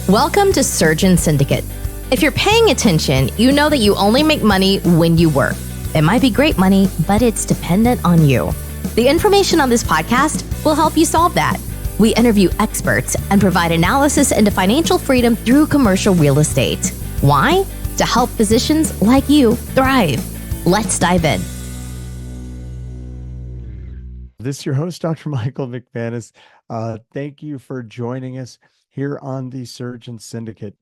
Welcome to Surgeon Syndicate. If you're paying attention, you know that you only make money when you work. It might be great money, but it's dependent on you. The information on this podcast will help you solve that. We interview experts and provide analysis into financial freedom through commercial real estate. Why? To help physicians like you thrive. Let's dive in. This is your host, Dr. Michael McManus. Thank you for joining us here on the Surgeon Syndicate.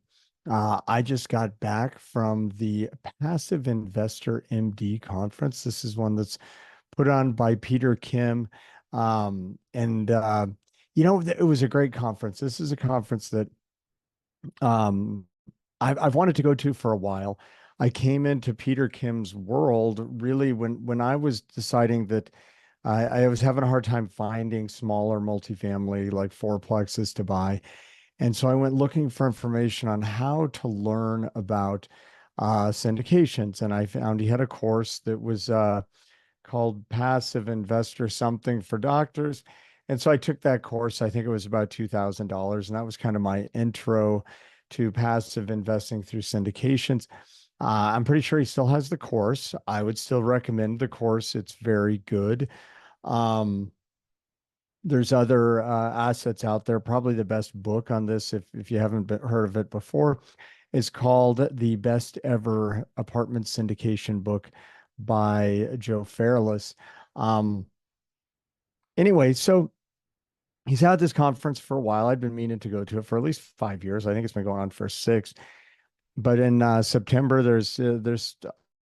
I just got back from the Passive Investor MD conference. This is one that's put on by Peter Kim. It was a great conference. This is a conference that I've wanted to go to for a while. I came into Peter Kim's world really when I was deciding that I was having a hard time finding smaller multifamily, like fourplexes to buy. And so I went looking for information on how to learn about syndications. And I found he had a course that was called Passive Investor Something for Doctors. And so I took that course. I think it was about $2,000. And that was kind of my intro to passive investing through syndications. I'm pretty sure he still has the course. I would still recommend the course. It's very good. There's other assets out there. Probably the best book on this, if you haven't heard of it before, is called The Best Ever Apartment Syndication Book by Joe Fairless. Anyway, so he's had this conference for a while. I've been meaning to go to it for at least 5 years. I think it's been going on for 6. But in September, there's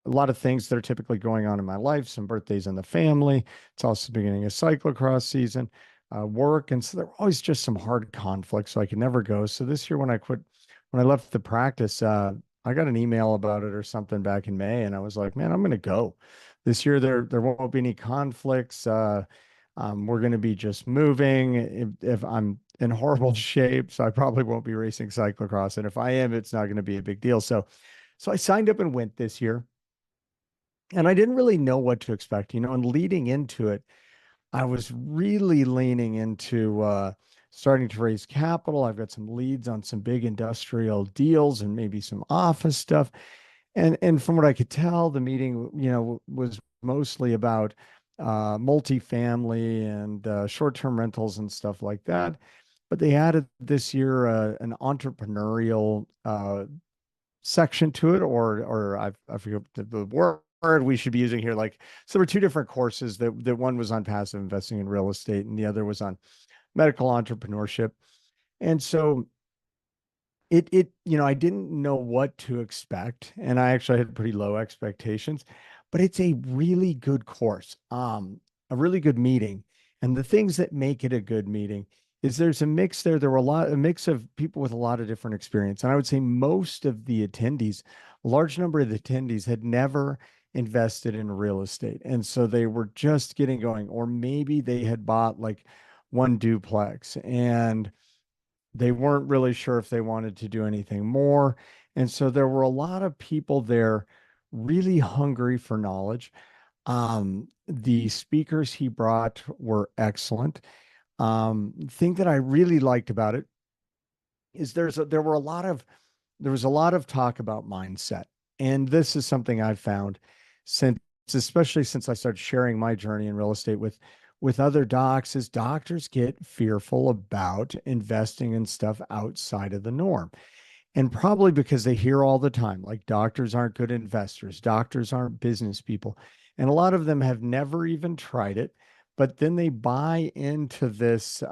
a lot of things that are typically going on in my life, some birthdays in the family. It's also the beginning of cyclocross season, work. And so there were always just some hard conflicts, so I could never go. So this year when I left the practice, I got an email about it or something back in May. And I was like, man, I'm going to go. This year, there won't be any conflicts. We're going to be just moving. If I'm in horrible shape, so I probably won't be racing cyclocross. And if I am, it's not going to be a big deal. So I signed up and went this year. And I didn't really know what to expect, and leading into it, I was really leaning into starting to raise capital. I've got some leads on some big industrial deals and maybe some office stuff. And from what I could tell, the meeting, was mostly about multifamily and short-term rentals and stuff like that. But they added this year an entrepreneurial section to it, or I forget the word we should be using here. So there were 2 different courses that one was on passive investing in real estate and the other was on medical entrepreneurship. And so I didn't know what to expect, and I actually had pretty low expectations, but it's a really good course, a really good meeting. And the things that make it a good meeting is there's a mix there. There were a mix of people with a lot of different experience. And I would say most of the attendees, a large number of the attendees had never invested in real estate. And so they were just getting going, or maybe they had bought like one duplex and they weren't really sure if they wanted to do anything more. And so there were a lot of people there really hungry for knowledge. The speakers he brought were excellent. Thing that I really liked about it is there was a lot of talk about mindset. And this is something I've found especially since I started sharing my journey in real estate with other docs, is doctors get fearful about investing in stuff outside of the norm. And probably because they hear all the time, like, doctors aren't good investors, doctors aren't business people. And a lot of them have never even tried it, but then they buy into this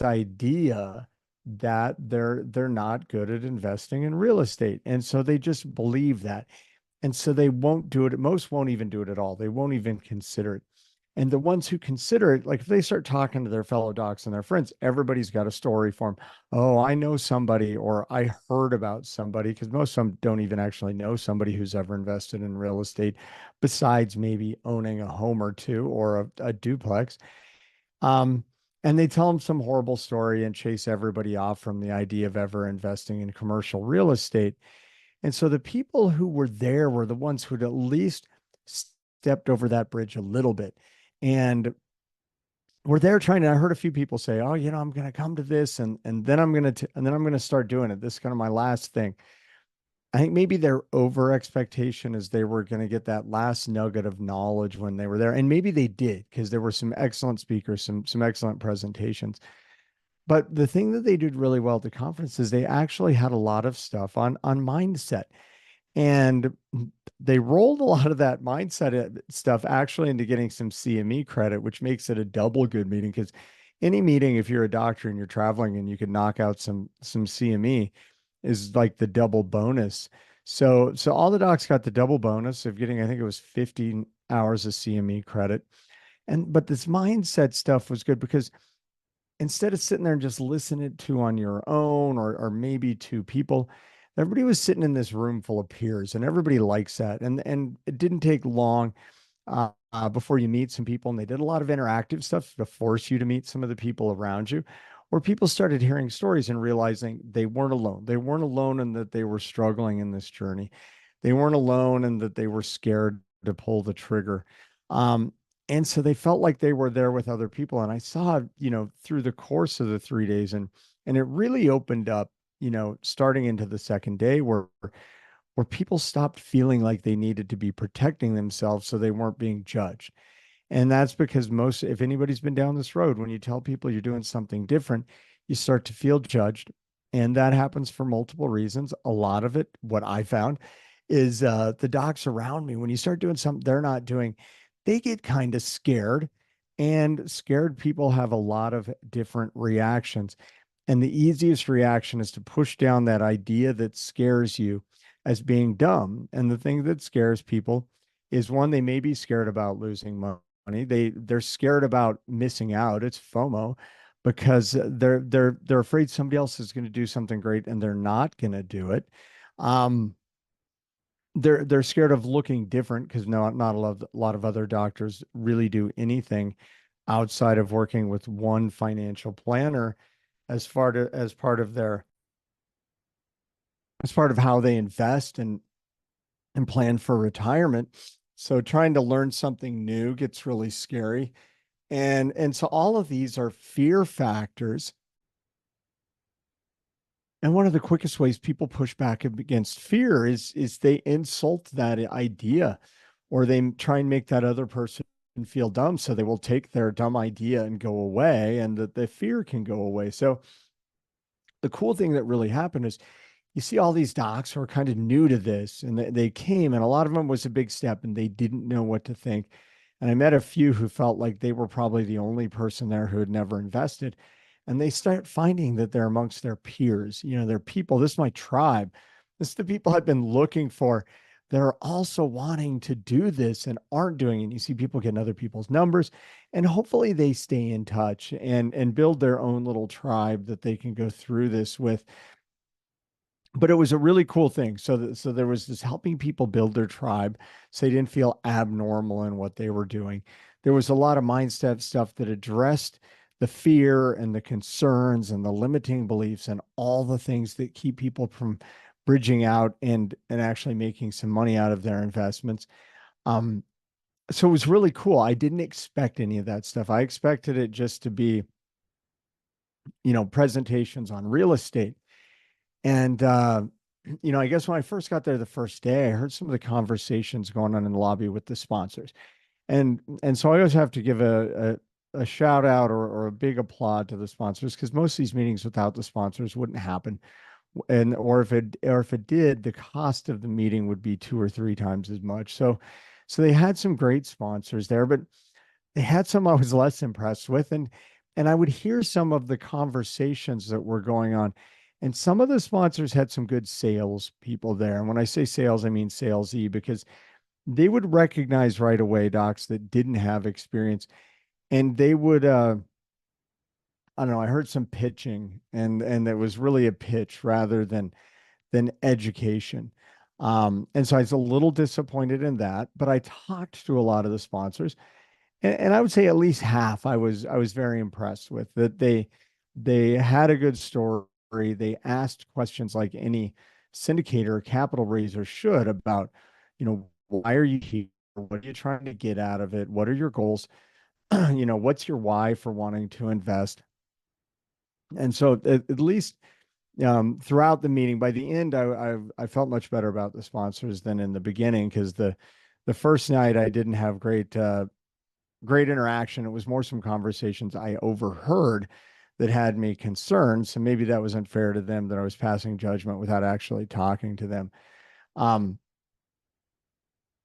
idea that they're not good at investing in real estate. And so they just believe that. And so they won't do it. Most won't even do it at all. They won't even consider it. And the ones who consider it, like if they start talking to their fellow docs and their friends, everybody's got a story for them. Oh, I know somebody, or I heard about somebody, because most of them don't even actually know somebody who's ever invested in real estate besides maybe owning a home or 2 or a duplex. And they tell them some horrible story and chase everybody off from the idea of ever investing in commercial real estate. And so the people who were there were the ones who'd at least stepped over that bridge a little bit. And we're there trying to, I heard a few people say, oh, I'm going to come to this and then I'm going to, and then I'm going to start doing it. This is kind of my last thing. I think maybe their over expectation is they were going to get that last nugget of knowledge when they were there. And maybe they did, because there were some excellent speakers, some excellent presentations. But the thing that they did really well at the conference is they actually had a lot of stuff on mindset. And they rolled a lot of that mindset stuff actually into getting some CME credit, which makes it a double good meeting. Because any meeting, if you're a doctor and you're traveling and you can knock out some CME, is like the double bonus. So all the docs got the double bonus of getting, I think it was 15 hours of CME credit. But this mindset stuff was good because instead of sitting there and just listening to on your own or maybe two people, everybody was sitting in this room full of peers, and everybody likes that. And it didn't take long before you meet some people, and they did a lot of interactive stuff to force you to meet some of the people around you, where people started hearing stories and realizing they weren't alone. They weren't alone in that they were struggling in this journey. They weren't alone in that they were scared to pull the trigger. Um, and so they felt like they were there with other people. And I saw, through the course of the 3 days, and it really opened up, starting into the second day, where people stopped feeling like they needed to be protecting themselves so they weren't being judged. And that's because if anybody's been down this road, when you tell people you're doing something different, you start to feel judged. And that happens for multiple reasons. A lot of it, what I found, is the docs around me, when you start doing something they're not doing, they get kind of scared. And scared people have a lot of different reactions. And the easiest reaction is to push down that idea that scares you as being dumb. And the thing that scares people is, one, they may be scared about losing money. They're scared about missing out. It's FOMO, because they're afraid somebody else is going to do something great and they're not going to do it. Um, they're scared of looking different, because not a lot of other doctors really do anything outside of working with one financial planner as part of their as part of how they invest and plan for retirement. So trying to learn something new gets really scary. And so all of these are fear factors. And one of the quickest ways people push back against fear is they insult that idea, or they try and make that other person feel dumb. So they will take their dumb idea and go away, and that the fear can go away. So the cool thing that really happened is, you see all these docs who are kind of new to this, and they came, and a lot of them was a big step and they didn't know what to think. And I met a few who felt like they were probably the only person there who had never invested. And they start finding that they're amongst their peers, they're people. This is my tribe. This is the people I've been looking for. They're also wanting to do this and aren't doing it. And you see people getting other people's numbers, and hopefully they stay in touch and build their own little tribe that they can go through this with. But it was a really cool thing. So there was this helping people build their tribe, so they didn't feel abnormal in what they were doing. There was a lot of mindset stuff that addressed the fear and the concerns and the limiting beliefs and all the things that keep people from bridging out and actually making some money out of their investments. Um, so it was really cool. I didn't expect any of that stuff. I expected it just to be, presentations on real estate. And, I guess when I first got there the first day, I heard some of the conversations going on in the lobby with the sponsors. And so I always have to give a shout out or a big applaud to the sponsors, because most of these meetings without the sponsors wouldn't happen. Or if it did, the cost of the meeting would be 2 or 3 times as much. So they had some great sponsors there, but they had some I was less impressed with. And I would hear some of the conversations that were going on. And some of the sponsors had some good sales people there. And when I say sales, I mean salesy, because they would recognize right away docs that didn't have experience. And they would I don't know, I heard some pitching, and it was really a pitch rather than education. And so I was a little disappointed in that, but I talked to a lot of the sponsors, and I would say at least half I was very impressed with. That they had a good story. They asked questions like any syndicator or capital raiser should, about, why are you here? What are you trying to get out of it? What are your goals? what's your why for wanting to invest? And so at least throughout the meeting, by the end, I felt much better about the sponsors than in the beginning, because the first night I didn't have great interaction. It was more some conversations I overheard that had me concerned. So maybe that was unfair to them, that I was passing judgment without actually talking to them. Um,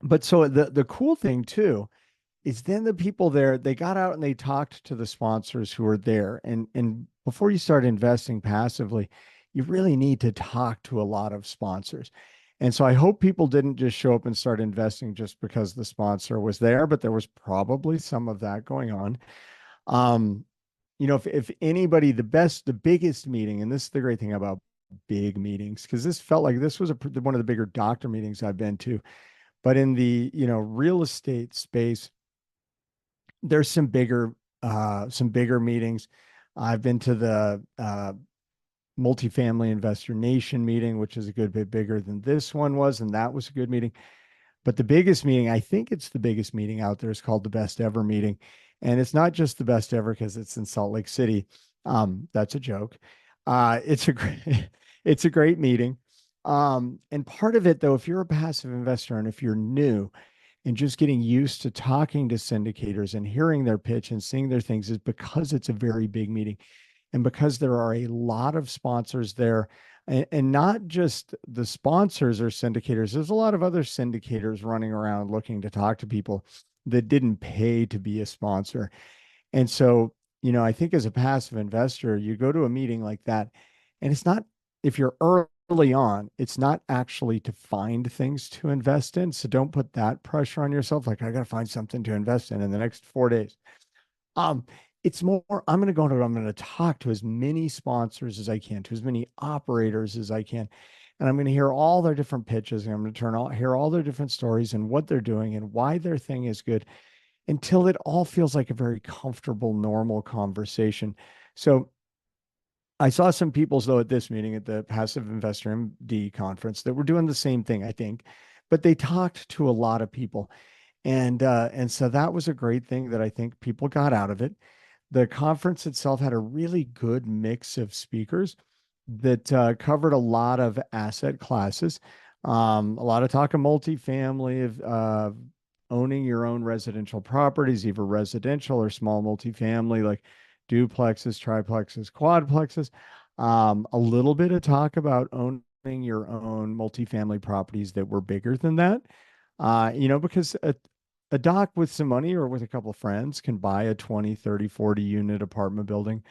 but so the cool thing too is then the people there, they got out and they talked to the sponsors who were there. And before you start investing passively, you really need to talk to a lot of sponsors. And so I hope people didn't just show up and start investing just because the sponsor was there, but there was probably some of that going on. Um, if anybody, the biggest meeting, and this is the great thing about big meetings, because this felt like this was one of the bigger doctor meetings I've been to, but in the, real estate space, there's some bigger meetings. I've been to the multifamily investor nation meeting, which is a good bit bigger than this one was, and that was a good meeting. But the biggest meeting, I think it's the biggest meeting out there, is called the best ever meeting. And it's not just the best ever because it's in Salt Lake City. That's a joke. It's a great, it's a great meeting. And part of it though, if you're a passive investor and if you're new and just getting used to talking to syndicators and hearing their pitch and seeing their things, is because it's a very big meeting. And because there are a lot of sponsors there, and not just the sponsors or syndicators, there's a lot of other syndicators running around looking to talk to people that didn't pay to be a sponsor. And so, I think as a passive investor, you go to a meeting like that, and it's not, if you're early on, it's not actually to find things to invest in. So don't put that pressure on yourself. Like, I got to find something to invest in the next 4 days. Um, it's more, I'm going to talk to as many sponsors as I can, to as many operators as I can. And I'm going to hear all their different pitches, and I'm going to hear all their different stories and what they're doing and why their thing is good, until it all feels like a very comfortable, normal conversation. So I saw some people's though at this meeting at the Passive Investor MD conference that were doing the same thing, I think, but they talked to a lot of people. And so that was a great thing that I think people got out of it. The conference itself had a really good mix of speakers that covered a lot of asset classes, a lot of talk of multifamily, of owning your own residential properties, either residential or small multifamily, like duplexes, triplexes, quadplexes. A little bit of talk about owning your own multifamily properties that were bigger than that. Because a doc with some money or with a couple of friends can buy a 20, 30, 40 unit apartment building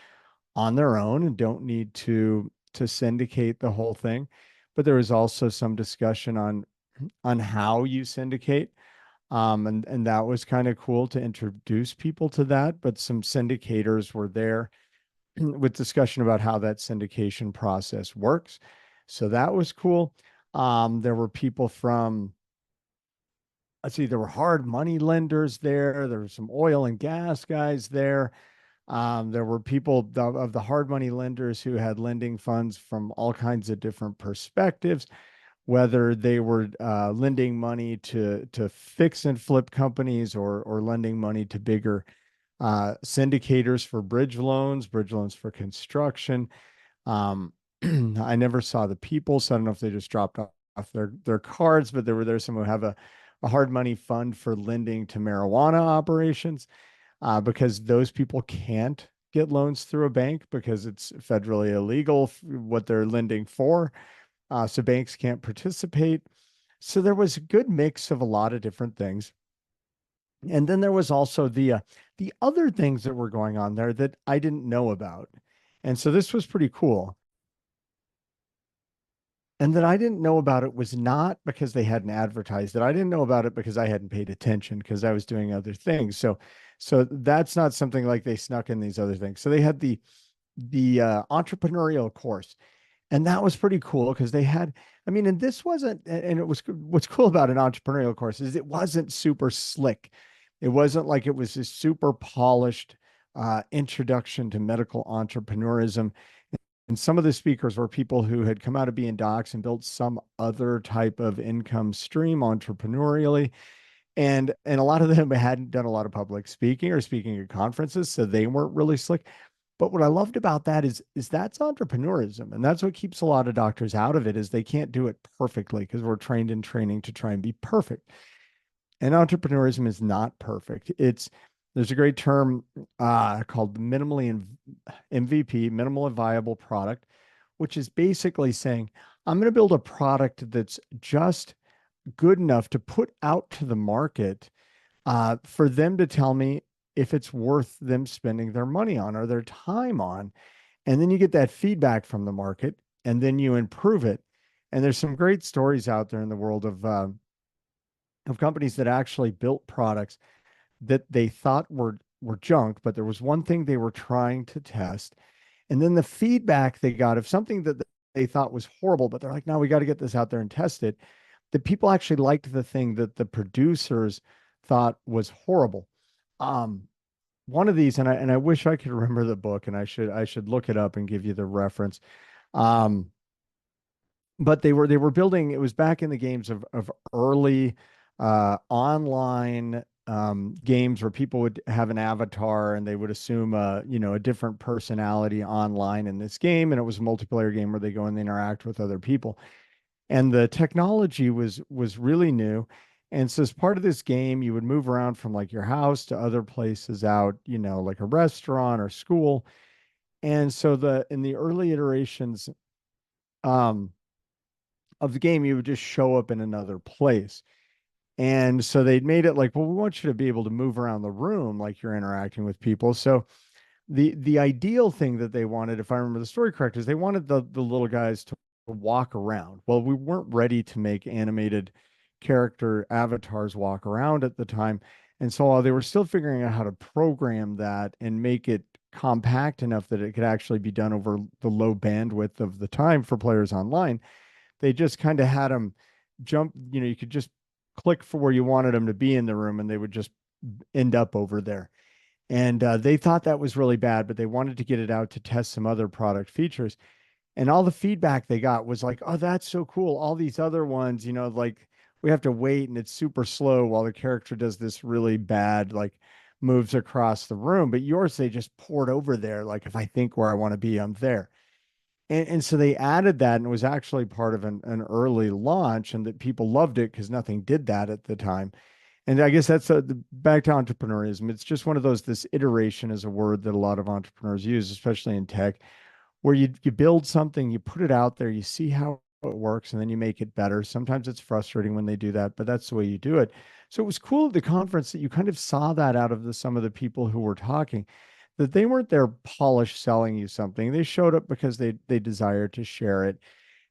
on their own and don't need to syndicate the whole thing. But there was also some discussion on how you syndicate. And that was kind of cool to introduce people to that. But some syndicators were there with discussion about how that syndication process works. So that was cool. There were people from, let's see, there were hard money lenders there. There were some oil and gas guys there. There were people of the hard money lenders who had lending funds from all kinds of different perspectives, whether they were lending money to fix and flip companies, or lending money to bigger syndicators for bridge loans for construction. I never saw the people, so I don't know if they just dropped off their cards, but there's some who have a hard money fund for lending to marijuana operations, because those people can't get loans through a bank because it's federally illegal what they're lending for. So banks can't participate. So there was a good mix of a lot of different things. And then there was also the other things that were going on there that I didn't know about. And so this was pretty cool. And that I didn't know about it was not because they hadn't advertised it. I didn't know about it because I hadn't paid attention because I was doing other things. So that's not something like they snuck in these other things. So they had the entrepreneurial course, and that was pretty cool because they had, I mean, and this wasn't, and it was, what's cool about an entrepreneurial course is it wasn't super slick. It wasn't like it was this super polished introduction to medical entrepreneurism. And some of the speakers were people who had come out of being docs and built some other type of income stream entrepreneurially. And a lot of them hadn't done a lot of public speaking or speaking at conferences, so they weren't really slick. But what I loved about that is that's entrepreneurism, and that's what keeps a lot of doctors out of it, is they can't do it perfectly because we're trained in training to try and be perfect. And entrepreneurism is not perfect. There's a great term called MVP, minimal and viable product, which is basically saying I'm going to build a product that's just good enough to put out to the market for them to tell me if it's worth them spending their money on or their time on. And then you get that feedback from the market, and then you improve it. And there's some great stories out there in the world of companies that actually built products that they thought were junk, but there was one thing they were trying to test. And then the feedback they got of something that they thought was horrible, but they're like, no, we got to get this out there and test it. The people actually liked the thing that the producers thought was horrible. Um, One of these, and I wish I could remember the book, and I should look it up and give you the reference. Um, but they were building. It was back in the games of early online games where people would have an avatar and they would assume a different personality online in this game, and it was a multiplayer game where they go and they interact with other people. And the technology was really new. And so as part of this game, you would move around from like your house to other places out, like a restaurant or school. And so in the early iterations um, of the game, you would just show up in another place. And so they'd made it like, well, we want you to be able to move around the room like you're interacting with people. So the ideal thing that they wanted, if I remember the story correct, is they wanted the little guys to walk around. Well, we weren't ready to make animated character avatars walk around at the time. And so while they were still figuring out how to program that and make it compact enough that it could actually be done over the low bandwidth of the time for players online, they just kind of had them jump, you could just click for where you wanted them to be in the room and they would just end up over there. And they thought that was really bad, but they wanted to get it out to test some other product features. And all the feedback they got was like, oh, that's so cool. All these other ones, like we have to wait and it's super slow while the character does this really bad, like moves across the room. But yours, they just poured over there. Like if I think where I want to be, I'm there. And so they added that, and it was actually part of an early launch, and that people loved it because nothing did that at the time. And I guess that's back to entrepreneurism. It's just one of those, this iteration is a word that a lot of entrepreneurs use, especially in tech, where you build something, you put it out there, you see how it works, and then you make it better. Sometimes it's frustrating when they do that, but that's the way you do it. So it was cool at the conference that you kind of saw that out of some of the people who were talking, that they weren't there polished selling you something. They showed up because they desired to share it.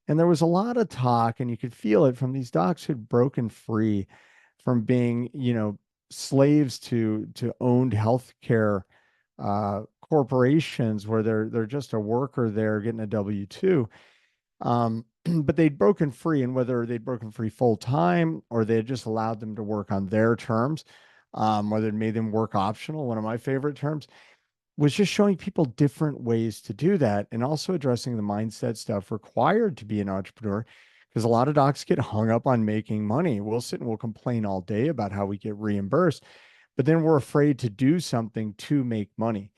And there was a lot of talk, and you could feel it from these docs who'd broken free from being, slaves to owned healthcare corporations where they're just a worker there getting a W-2. But they'd broken free, and whether they'd broken free full time or they had just allowed them to work on their terms, whether it made them work optional, one of my favorite terms, was just showing people different ways to do that, and also addressing the mindset stuff required to be an entrepreneur. Because a lot of docs get hung up on making money. We'll sit and we'll complain all day about how we get reimbursed, but then we're afraid to do something to make money.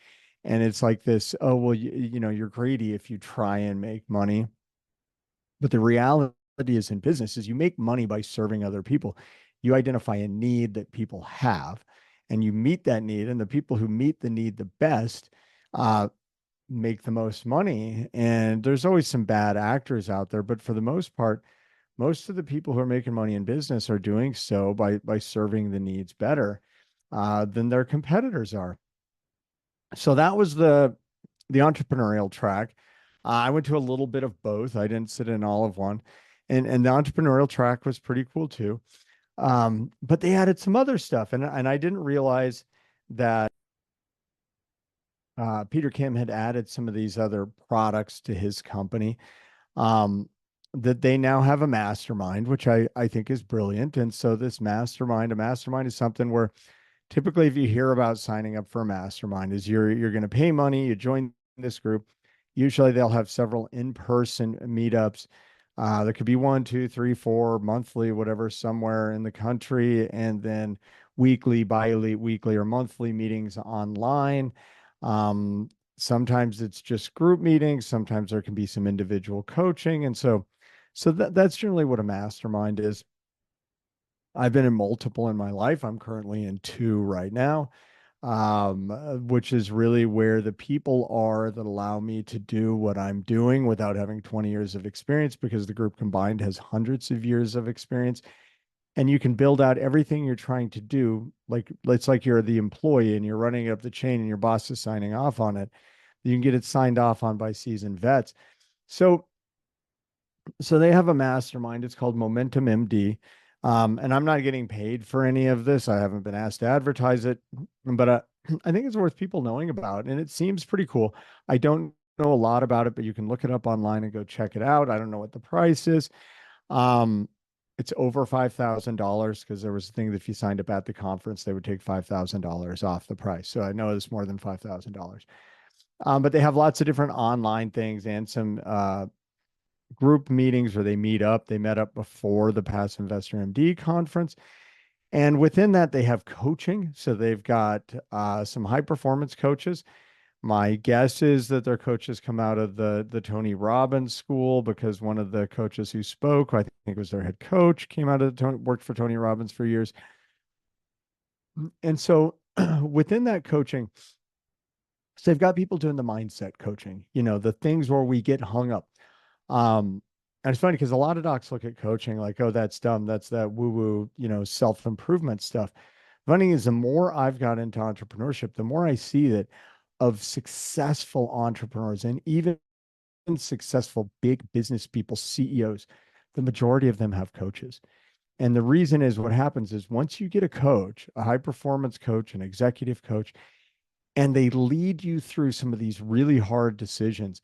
And it's like this, oh, well, you're greedy if you try and make money. But the reality is, in business, is you make money by serving other people. You identify a need that people have, and you meet that need. And the people who meet the need the best make the most money. And there's always some bad actors out there, but for the most part, most of the people who are making money in business are doing so by serving the needs better than their competitors are. So that was the entrepreneurial track. I went to a little bit of both. I didn't sit in all of one, and the entrepreneurial track was pretty cool too. But they added some other stuff, and I didn't realize that Peter Kim had added some of these other products to his company. That they now have a mastermind, which I think is brilliant. And so this mastermind, a mastermind is something where typically if you hear about signing up for a mastermind, is you're going to pay money, you join this group. Usually they'll have several in-person meetups. There could be one, two, three, four, monthly, whatever, somewhere in the country, and then weekly, bi-weekly, or monthly meetings online. Um, Sometimes it's just group meetings. Sometimes there can be some individual coaching, and so that's generally what a mastermind is. I've been in multiple in my life. I'm currently in two right now, which is really where the people are that allow me to do what I'm doing without having 20 years of experience, because the group combined has hundreds of years of experience. And you can build out everything you're trying to do. Like it's like you're the employee and you're running up the chain and your boss is signing off on it. You can get it signed off on by seasoned vets. So so they have a mastermind. It's called Momentum MD. And I'm not getting paid for any of this. I haven't been asked to advertise it, but I think it's worth people knowing about. And it seems pretty cool. I don't know a lot about it, but you can look it up online and go check it out. I don't know what the price is. Um, it's over $5,000 because there was a thing that if you signed up at the conference, they would take $5,000 off the price. So I know it's more than $5,000. But they have lots of different online things and some group meetings where they meet up. They met up before the Passive Investor MD conference. And within that, they have coaching. So they've got some high performance coaches. My guess is that their coaches come out of the Tony Robbins school, because one of the coaches who spoke, I think was their head coach, came out of worked for Tony Robbins for years. And so within that coaching, so they've got people doing the mindset coaching, the things where we get hung up. And it's funny because a lot of docs look at coaching like, oh, that's dumb. That's that woo-woo, self-improvement stuff. Funny is, the more I've got into entrepreneurship, the more I see that of successful entrepreneurs and even successful big business people, CEOs, the majority of them have coaches. And the reason is, what happens is, once you get a coach, a high performance coach, an executive coach, and they lead you through some of these really hard decisions,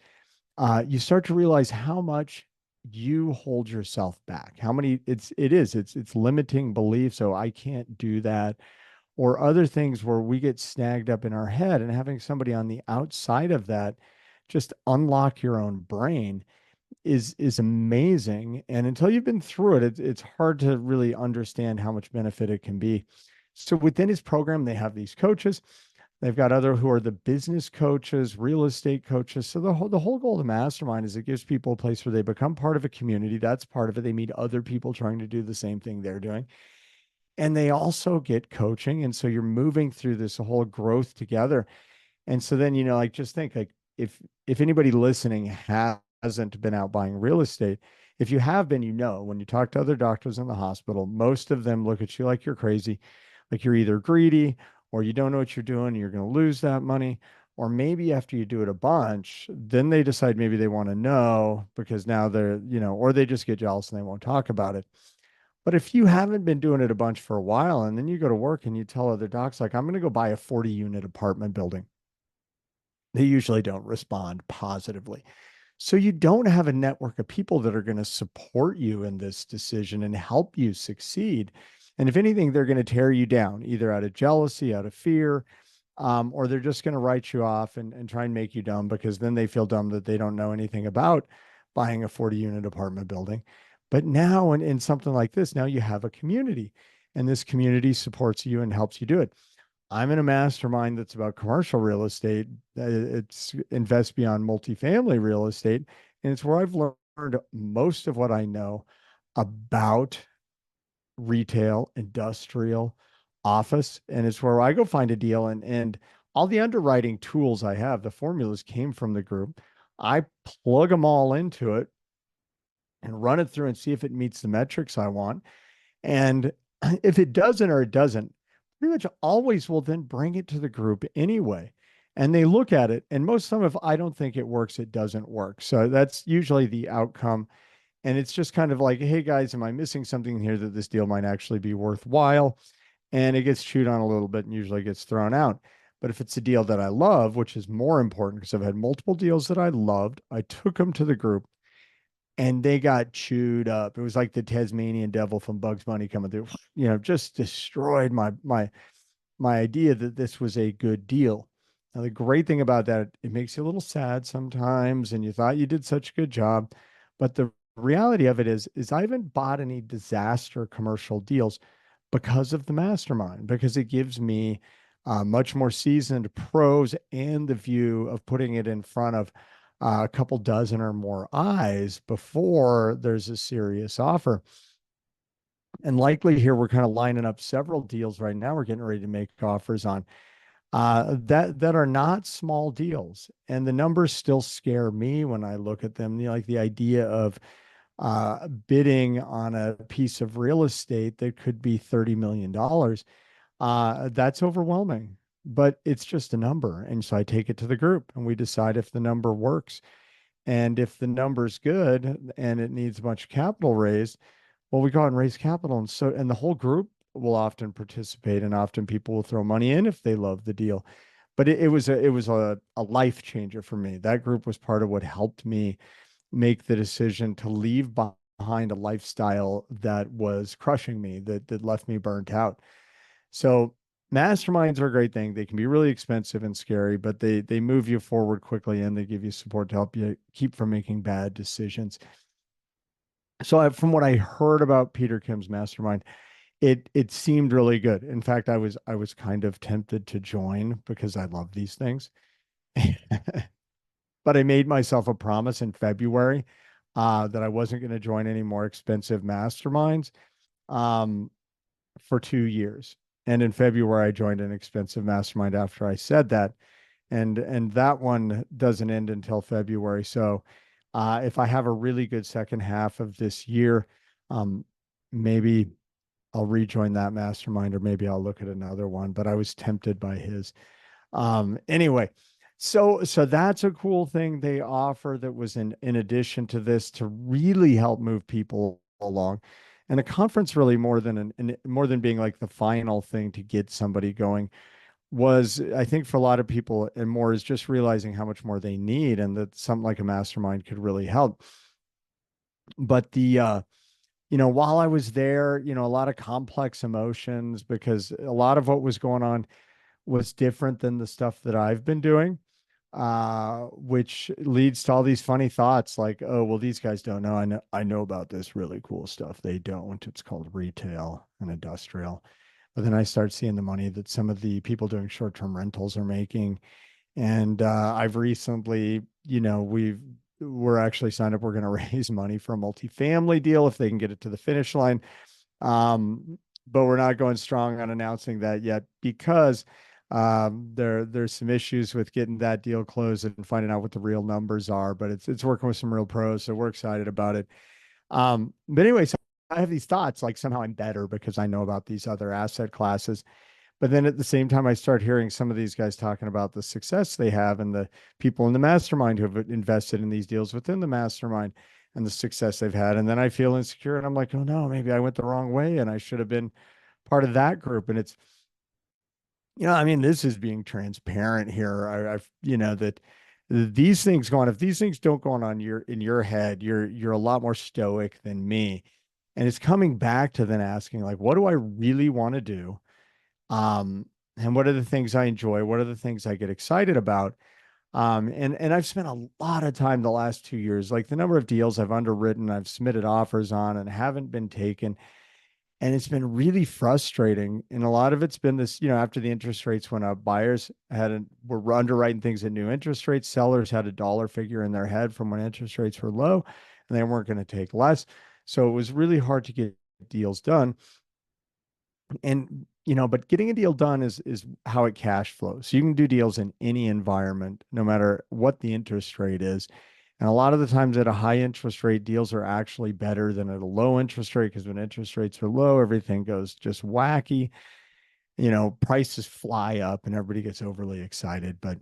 you start to realize how much you hold yourself back, how many it's limiting beliefs. So I can't do that, or other things where we get snagged up in our head, and having somebody on the outside of that just unlock your own brain is amazing. And until you've been through it, it's hard to really understand how much benefit it can be. So within his program, they have these coaches. They've got other who are the business coaches, real estate coaches. So the whole goal of the mastermind is it gives people a place where they become part of a community. That's part of it. They meet other people trying to do the same thing they're doing. And they also get coaching. And so you're moving through this whole growth together. And so then, like, just think, like, if anybody listening hasn't been out buying real estate, if you have been, when you talk to other doctors in the hospital, most of them look at you like you're crazy, like you're either greedy, or you don't know what you're doing, and you're going to lose that money. Or maybe after you do it a bunch, then they decide maybe they want to know, because now they're, or they just get jealous and they won't talk about it. But if you haven't been doing it a bunch for a while, and then you go to work and you tell other docs, like, I'm going to go buy a 40-unit apartment building, they usually don't respond positively. So you don't have a network of people that are going to support you in this decision and help you succeed. And if anything, they're going to tear you down, either out of jealousy, out of fear, or they're just going to write you off and try and make you dumb, because then they feel dumb that they don't know anything about buying a 40-unit apartment building. But now in something like this, now you have a community, and this community supports you and helps you do it. I'm in a mastermind that's about commercial real estate. It's Invest Beyond Multifamily Real Estate. And it's where I've learned most of what I know about retail, industrial, office. And it's where I go find a deal, and all the underwriting tools I have, the formulas came from the group. I plug them all into it and run it through and see if it meets the metrics I want. And if it doesn't, or it doesn't, pretty much always will then bring it to the group anyway. And they look at it, and most of them, if I don't think it works, it doesn't work. So that's usually the outcome. And it's just kind of like, hey guys, am I missing something here that this deal might actually be worthwhile? And it gets chewed on a little bit and usually gets thrown out. But if it's a deal that I love, which is more important, because I've had multiple deals that I loved, I took them to the group and they got chewed up. It was like the Tasmanian devil from Bugs Bunny coming through, just destroyed my idea that this was a good deal. Now, the great thing about that, it makes you a little sad sometimes, and you thought you did such a good job, but the reality of it is I haven't bought any disaster commercial deals because of the mastermind, because it gives me much more seasoned pros and the view of putting it in front of a couple dozen or more eyes before there's a serious offer. And likely here, we're kind of lining up several deals right now. We're getting ready to make offers on that are not small deals, and the numbers still scare me when I look at them. You know, like the idea of bidding on a piece of real estate that could be $30 million. That's overwhelming, but it's just a number. And so I take it to the group and we decide if the number works. And if the number's good and it needs much capital raised, well, we go out and raise capital. And the whole group will often participate, and often people will throw money in if they love the deal. But it was a life changer for me. That group was part of what helped me make the decision to leave behind a lifestyle that was crushing me, that left me burnt out. So masterminds are a great thing. They can be really expensive and scary, but they move you forward quickly and they give you support to help you keep from making bad decisions. So from what I heard about Peter Kim's mastermind, it seemed really good. In fact, I was kind of tempted to join because I love these things. But I made myself a promise in February that I wasn't going to join any more expensive masterminds um, for 2 years. And in February, I joined an expensive mastermind after I said that, and that one doesn't end until February. So if I have a really good second half of this year, um, maybe I'll rejoin that mastermind, or maybe I'll look at another one. But I was tempted by his. Anyway, so that's a cool thing they offer that was in addition to this to really help move people along. And a conference really more than being like the final thing to get somebody going was, I think for a lot of people and more, is just realizing how much more they need and that something like a mastermind could really help. But while I was there, a lot of complex emotions, because a lot of what was going on was different than the stuff that I've been doing, which leads to all these funny thoughts like, oh, well, these guys don't know. I know about this really cool stuff. They don't. It's called retail and industrial. But then I start seeing the money that some of the people doing short-term rentals are making. And I've recently, we're actually signed up. We're going to raise money for a multifamily deal if they can get it to the finish line. But we're not going strong on announcing that yet because there's some issues with getting that deal closed and finding out what the real numbers are. But it's working with some real pros, so we're excited about it. But anyway, so I have these thoughts like somehow I'm better because I know about these other asset classes. But then at the same time, I start hearing some of these guys talking about the success they have and the people in the mastermind who have invested in these deals within the mastermind and the success they've had. And then I feel insecure and I'm like, oh no, maybe I went the wrong way and I should have been part of that group. And it's, I mean, this is being transparent here. That these things go on. If these things don't go on in your head, you're a lot more stoic than me. And it's coming back to then asking, like, what do I really want to do? And what are the things I enjoy? What are the things I get excited about? And I've spent a lot of time the last 2 years, like the number of deals I've underwritten, I've submitted offers on and haven't been taken. And it's been really frustrating. And a lot of it's been this, after the interest rates went up, buyers were underwriting things at new interest rates. Sellers had a dollar figure in their head from when interest rates were low and they weren't going to take less. So it was really hard to get deals done. And, but getting a deal done is how it cash flows. So you can do deals in any environment, no matter what the interest rate is. And a lot of the times at a high interest rate, deals are actually better than at a low interest rate, because when interest rates are low, everything goes just wacky. Prices fly up and everybody gets overly excited. But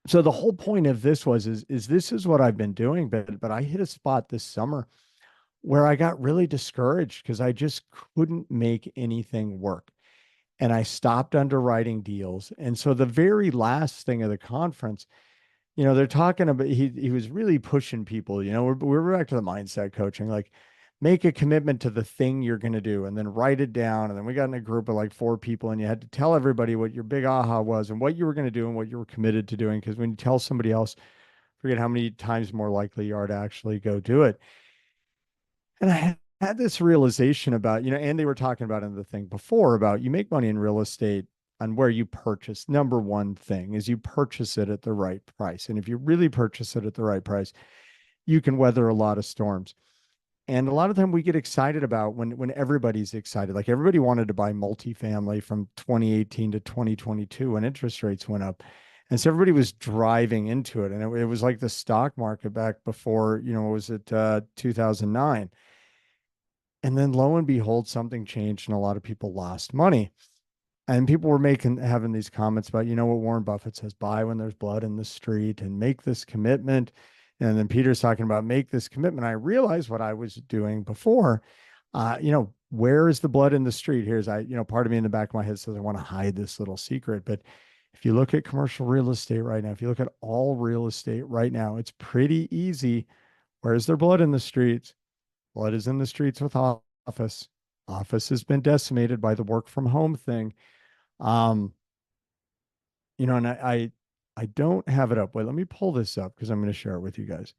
so the whole point of this is this is what I've been doing, but I hit a spot this summer where I got really discouraged because I just couldn't make anything work. And I stopped underwriting deals. And so the very last thing of the conference, they're talking about, he was really pushing people, we're back to the mindset coaching, like make a commitment to the thing you're going to do and then write it down. And then we got in a group of like 4 people and you had to tell everybody what your big aha was and what you were going to do and what you were committed to doing. Because when you tell somebody else forget how many times more likely you are to actually go do it. And I had this realization about, and they were talking about in the thing before about you make money in real estate on where you purchase. Number one thing is you purchase it at the right price. And if you really purchase it at the right price, you can weather a lot of storms. And a lot of time we get excited about when everybody's excited. Like everybody wanted to buy multifamily from 2018 to 2022 when interest rates went up. And so everybody was driving into it. And it was like the stock market back before, was it 2009? And then lo and behold, something changed and a lot of people lost money. And people were having these comments about, what Warren Buffett says, buy when there's blood in the street and make this commitment. And then Peter's talking about make this commitment. I realized what I was doing before. Where is the blood in the street? Part of me in the back of my head says I want to hide this little secret. But if you look at commercial real estate right now, if you look at all real estate right now, it's pretty easy. Where's there blood in the streets? Blood is in the streets with office. Office has been decimated by the work from home thing. And I don't have it up. Wait, let me pull this up because I'm going to share it with you guys.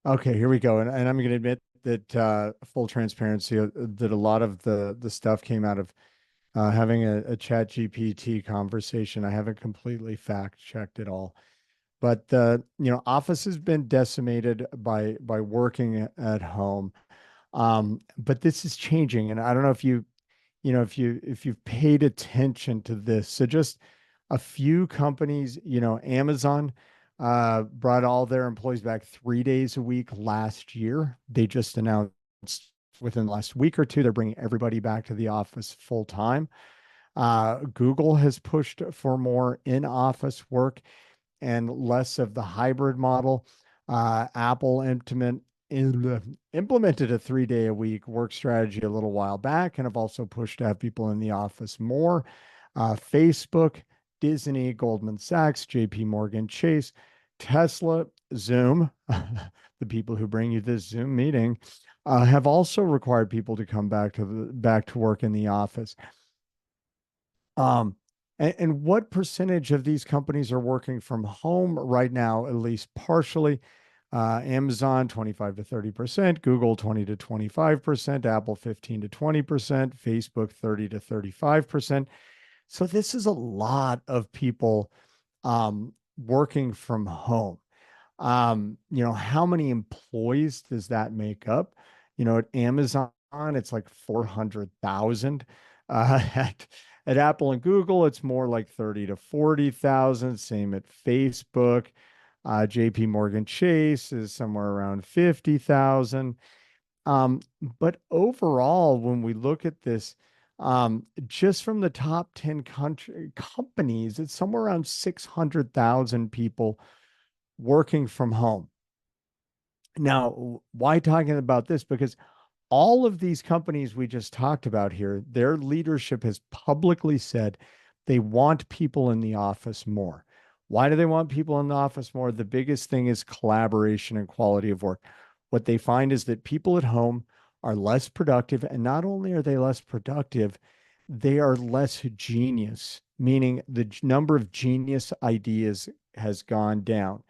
Okay, here we go. And I'm going to admit that full transparency that a lot of the stuff came out of having a chat GPT conversation. I haven't completely fact checked it all. But office has been decimated by working at home. But this is changing, and I don't know if if you've paid attention to this. So just a few companies, Amazon brought all their employees back 3 days a week last year. They just announced within the last week or two they're bringing everybody back to the office full time. Google has pushed for more in-office work and less of the hybrid model. Apple implemented a 3-day-a-week work strategy a little while back and have also pushed to have people in the office more. Facebook, Disney, Goldman Sachs, JP Morgan Chase, Tesla, Zoom, the people who bring you this Zoom meeting, have also required people to come back to work in the office. And what percentage of these companies are working from home right now, at least partially? Amazon, 25 to 30%, Google, 20 to 25%, Apple, 15 to 20%, Facebook, 30 to 35%. So this is a lot of people working from home. How many employees does that make up? At Amazon, it's like 400,000. At Apple and Google, it's more like 30 to 40,000. Same at Facebook. JP Morgan Chase is somewhere around 50,000. But overall, when we look at this, just from the top 10 companies, it's somewhere around 600,000 people working from home. Now, why talking about this? Because all of these companies we just talked about here, their leadership has publicly said they want people in the office more. Why do they want people in the office more? The biggest thing is collaboration and quality of work. What they find is that people at home are less productive. And not only are they less productive, they are less genius, meaning the number of genius ideas has gone down.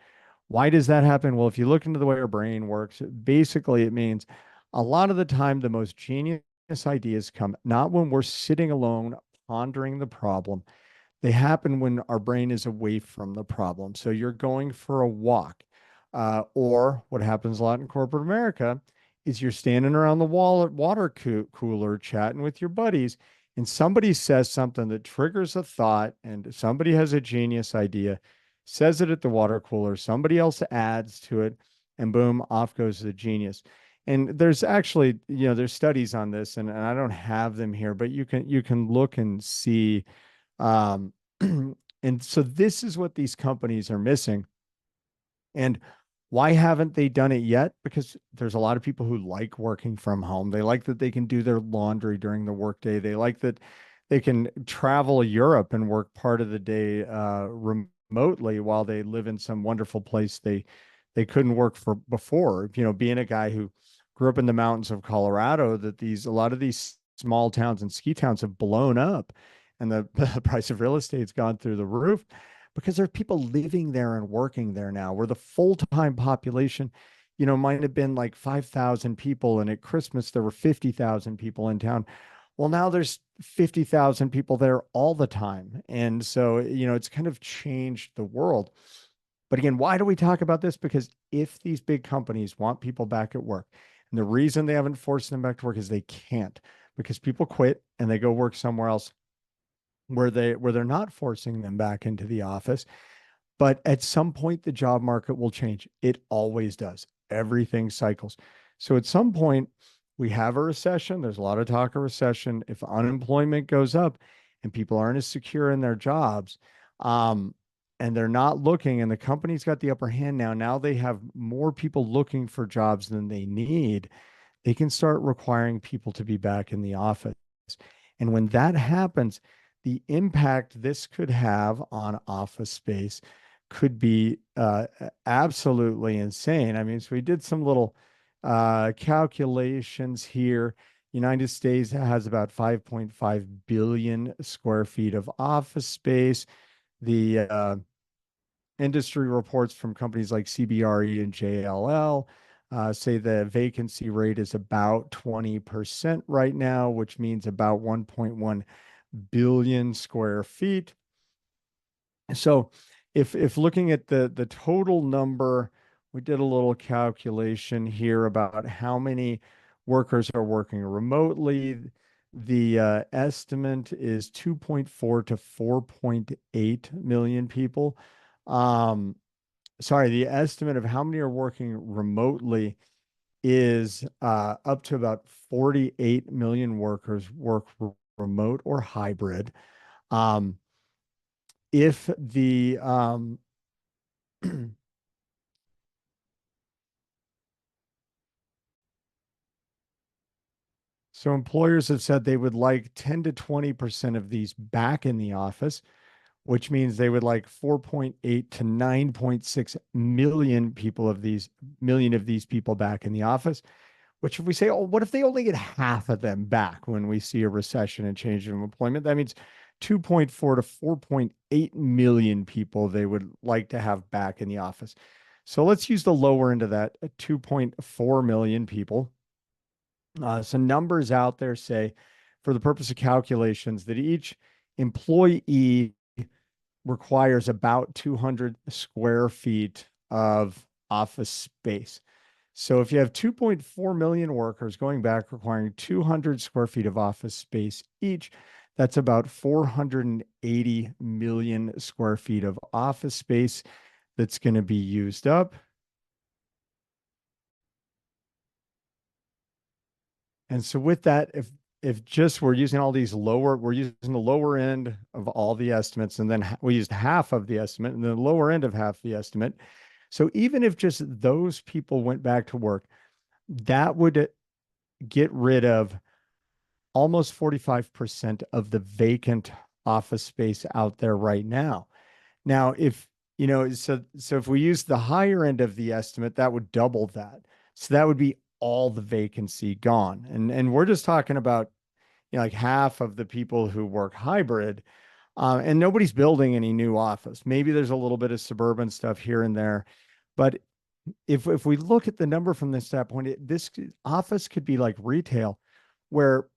Why does that happen? Well, if you look into the way our brain works, basically it means a lot of the time, the most genius ideas come not when we're sitting alone pondering the problem. They happen when our brain is away from the problem. So you're going for a walk, or what happens a lot in corporate America is you're standing around the water cooler chatting with your buddies, and somebody says something that triggers a thought, and somebody has a genius idea, says it at the water cooler, somebody else adds to it, and boom, off goes the genius. And there's actually, there's studies on this, and I don't have them here, but you can look and see. And so this is what these companies are missing. And why haven't they done it yet? Because there's a lot of people who like working from home. They like that they can do their laundry during the workday. They like that they can travel Europe and work part of the day remotely while they live in some wonderful place they couldn't work for before. Being a guy who grew up in the mountains of Colorado, that a lot of these small towns and ski towns have blown up, and the price of real estate's gone through the roof. because there's people living there and working there now, where the full-time population, might have been like 5,000 people, and at Christmas there were 50,000 people in town. Well, now there's 50,000 people there all the time. And so, it's kind of changed the world. But again, why do we talk about this? Because if these big companies want people back at work, and the reason they haven't forced them back to work is they can't, because people quit and they go work somewhere else where they're not forcing them back into the office. But at some point, the job market will change. It always does. Everything cycles. So at some point, we have a recession. There's a lot of talk of recession. If unemployment goes up and people aren't as secure in their jobs, and they're not looking, and the company's got the upper hand now, now they have more people looking for jobs than they need, they can start requiring people to be back in the office. And when that happens, the impact this could have on office space could be absolutely insane. I mean, so we did some little calculations here. United States has about 5.5 billion square feet of office space. The industry reports from companies like CBRE and JLL say the vacancy rate is about 20% right now, which means about 1.1 billion square feet. So if looking at the total number, we did a little calculation here about how many workers are working remotely. The estimate is 2.4 to 4.8 million people. Sorry, the estimate of how many are working remotely is up to about 48 million workers work remote or hybrid. If the So employers have said they would like 10 to 20% of these back in the office, which means they would like 4.8 to 9.6 million of these people back in the office. Which, if we say, oh, what if they only get half of them back when we see a recession and change in employment? That means 2.4 to 4.8 million people they would like to have back in the office. So let's use the lower end of that, 2.4 million people. Some numbers out there say, for the purpose of calculations, that each employee requires about 200 square feet of office space. So if you have 2.4 million workers going back requiring 200 square feet of office space each, that's about 480 million square feet of office space that's going to be used up. And so with that, if just we're using we're using the lower end of all the estimates, and then we used half of the estimate and the lower end of half the estimate. So even if just those people went back to work, that would get rid of almost 45% of the vacant office space out there right now. Now, so if we use the higher end of the estimate, that would double that. So that would be all the vacancy gone. And we're just talking about, like half of the people who work hybrid, and nobody's building any new office. Maybe there's a little bit of suburban stuff here and there, but if we look at the number from this standpoint, this office could be like retail, where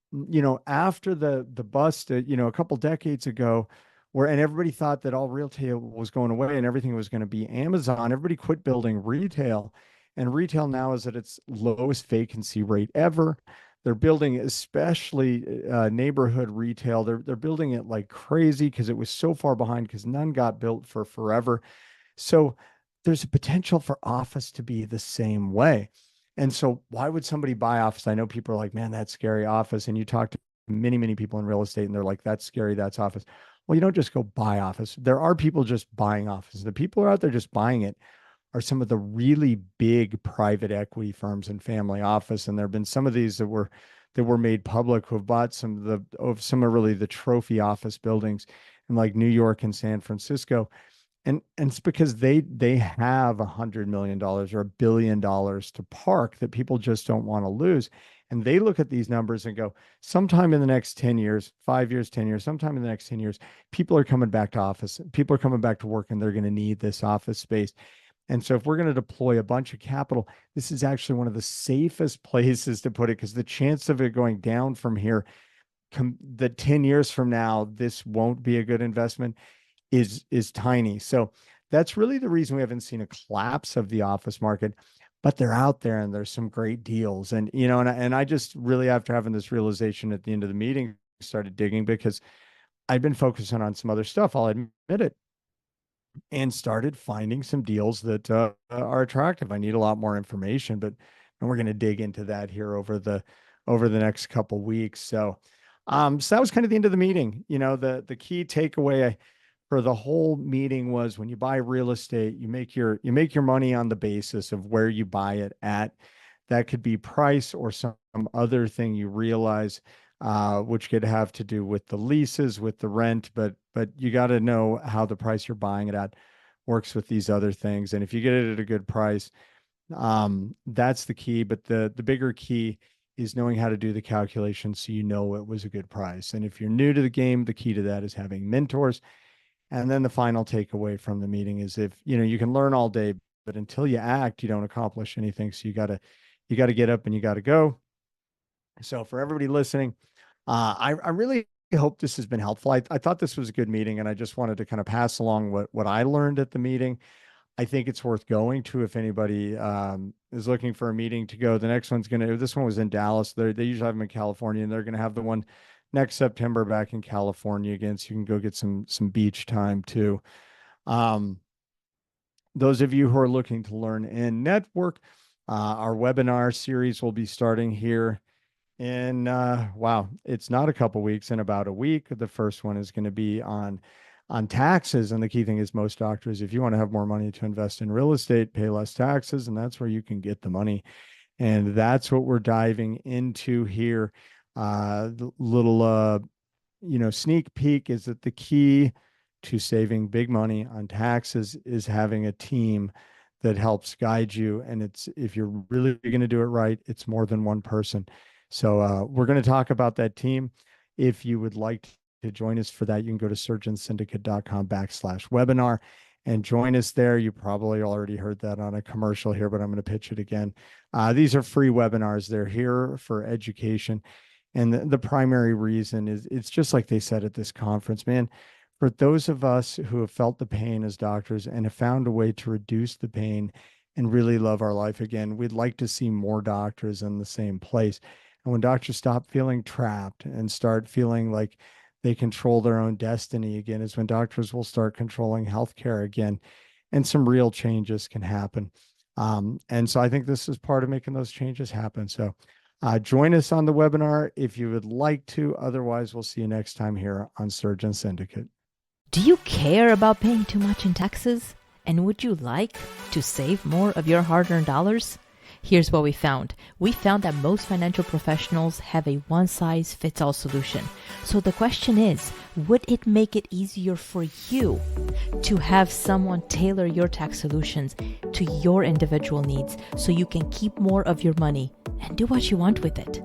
after the bust, a couple decades ago, and everybody thought that all retail was going away and everything was going to be Amazon. Everybody quit building retail, and retail now is at its lowest vacancy rate ever. They're building, especially neighborhood retail. They're building it like crazy because it was so far behind, because none got built for forever. So there's a potential for office to be the same way. And so why would somebody buy office? I know people are like, man, that's scary, office. And you talk to many, many people in real estate and they're like, that's scary, that's office. Well, you don't just go buy office. There are people just buying office. The people who are out there just buying it are some of the really big private equity firms and family office. And there have been some of these that were made public who have bought some of really the trophy office buildings in like New York and San Francisco. And it's because they have $100 million or $1 billion to park that people just don't want to lose. And they look at these numbers and go, sometime in the next 10 years, 5 years, 10 years, sometime in the next 10 years, people are coming back to office. People are coming back to work and they're going to need this office space. And so if we're going to deploy a bunch of capital, this is actually one of the safest places to put it, because the chance of it going down from here, that 10 years from now, this won't be a good investment is tiny. So that's really the reason we haven't seen a collapse of the office market, but they're out there and there's some great deals. And, and I just really, after having this realization at the end of the meeting, started digging, because I'd been focusing on some other stuff, I'll admit it, and started finding some deals that are attractive. I need a lot more information, and we're going to dig into that here over the next couple weeks. So that was kind of the end of the meeting. The key takeaway for the whole meeting was, when you buy real estate, you make your money on the basis of where you buy it at. That could be price or some other thing you realize, which could have to do with the leases, with the rent, but you got to know how the price you're buying it at works with these other things. And if you get it at a good price, that's the key. But the bigger key is knowing how to do the calculation so you know it was a good price. And if you're new to the game, the key to that is having mentors. And then the final takeaway from the meeting is, if you can learn all day, but until you act, you don't accomplish anything. So you got to get up and you got to go. So for everybody listening, I really hope this has been helpful. I thought this was a good meeting, and I just wanted to kind of pass along what I learned at the meeting. I think it's worth going to if anybody is looking for a meeting to go. The next one's this one was in Dallas. They usually have them in California, and they're going to have the one next September back in California again. So you can go get some beach time too. Those of you who are looking to learn and network, our webinar series will be starting here in, it's not a couple weeks, in about a week. The first one is going to be on taxes. And the key thing is, most doctors, if you want to have more money to invest in real estate, pay less taxes, and that's where you can get the money. And that's what we're diving into here. The little, sneak peek is that the key to saving big money on taxes is having a team that helps guide you. And if you're really going to do it right, it's more than one person. So we're going to talk about that team. If you would like to join us for that, you can go to surgeonsyndicate.com/webinar and join us there. You probably already heard that on a commercial here, but I'm going to pitch it again. These are free webinars. They're here for education. And the primary reason is, it's just like they said at this conference, man, for those of us who have felt the pain as doctors and have found a way to reduce the pain and really love our life again, we'd like to see more doctors in the same place. And when doctors stop feeling trapped and start feeling like they control their own destiny again, is when doctors will start controlling healthcare again, and some real changes can happen. And so I think this is part of making those changes happen. So join us on the webinar if you would like to. Otherwise, we'll see you next time here on Surgeon Syndicate. Do you care about paying too much in taxes? And would you like to save more of your hard-earned dollars? Here's what we found. We found that most financial professionals have a one-size-fits-all solution. So the question is, would it make it easier for you to have someone tailor your tax solutions to your individual needs so you can keep more of your money and do what you want with it?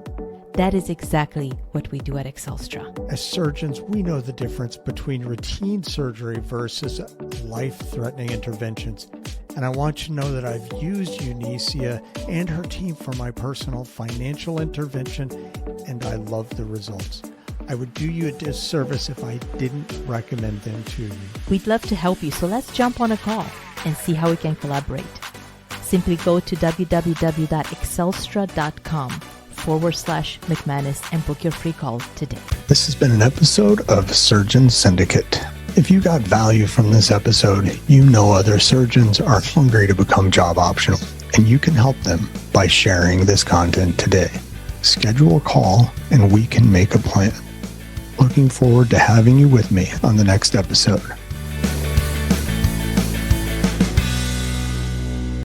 That is exactly what we do at Excelstra. As surgeons, we know the difference between routine surgery versus life-threatening interventions. And I want you to know that I've used Unicia and her team for my personal financial intervention, and I love the results. I would do you a disservice if I didn't recommend them to you. We'd love to help you, so let's jump on a call and see how we can collaborate. Simply go to www.excelstra.com/McManus and book your free call today. This has been an episode of Surgeon Syndicate. If you got value from this episode, you know other surgeons are hungry to become job optional, and you can help them by sharing this content today. Schedule a call and we can make a plan. Looking forward to having you with me on the next episode.